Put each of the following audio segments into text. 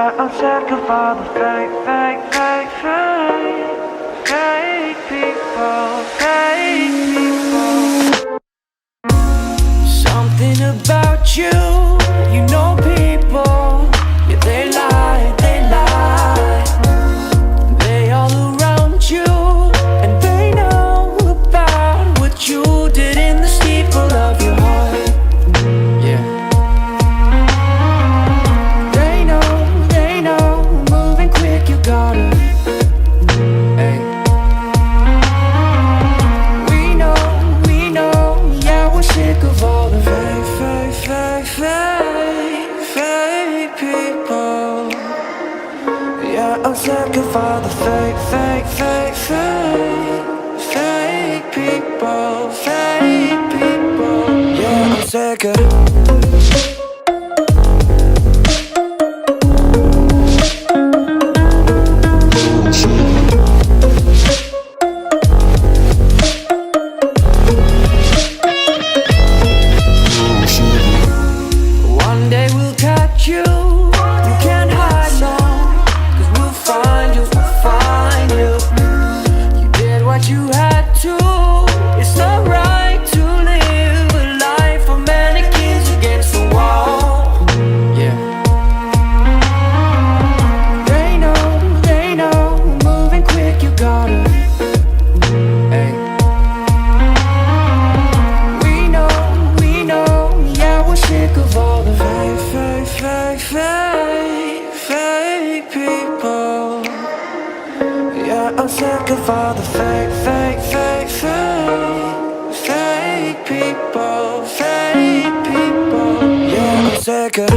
Yeah, I'm sick of all the fake people, fake people. Something about you, you know people, yeah, they lie, they all around you, and they know about what you did in the steeple of your heart. Yeah. They know, moving quick, you gotta. Hey. We know, yeah, we're sick of all the fake people. Yeah, I'm sick of all the fake people, fake people. Yeah, I'm sick of. One day we'll catch you, you can't hide long, 'cause we'll find you, you did what you had to, it's not right to live a life of mannequins against the wall. Yeah. They know, moving quick, you gotta. Hey. We know, yeah, we're sick of all the fake people. Yeah, I'm sick of all the fake people, fake people. Yeah, I'm sick of.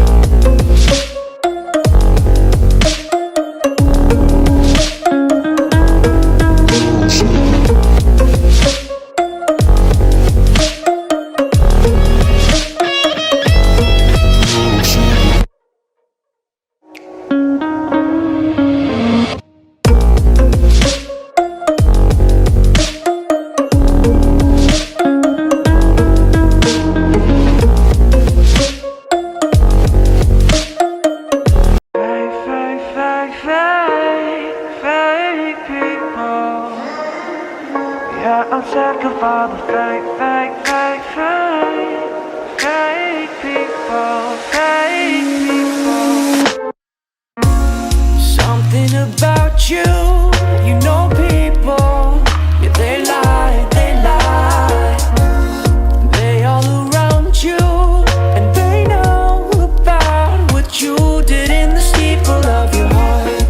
Fake people. Yeah, I'm sick of all the fake people, fake people. Something about you, you know people, yeah, they lie, they all around you, and they know about what you did in the steeple of your heart.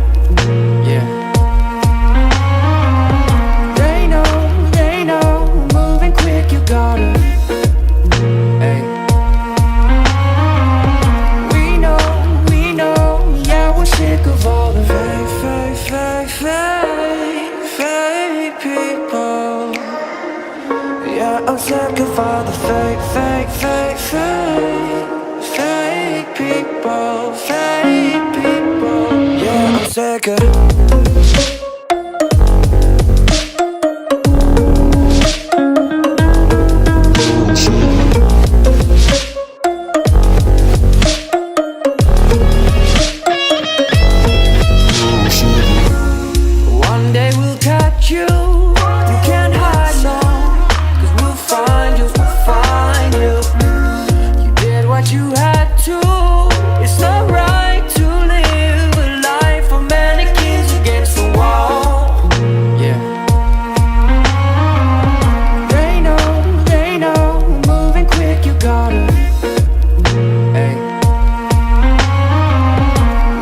Yeah. They know, moving quick, you gotta. Hey. We know, yeah, we're sick of all the fake people. Yeah, I'm sick of all the fake people, fake people. Yeah, I'm sick of. One day we'll catch you, you can't hide long, 'cause we'll find you, you did what you had to, it's not right to live a life of mannequins against the wall. Yeah. They know, moving quick, you gotta. Hey.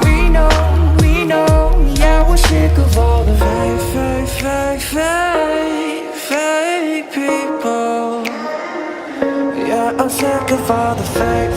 We know, yeah, we're sick of all the fake people. Yeah, I'm sick of all the fake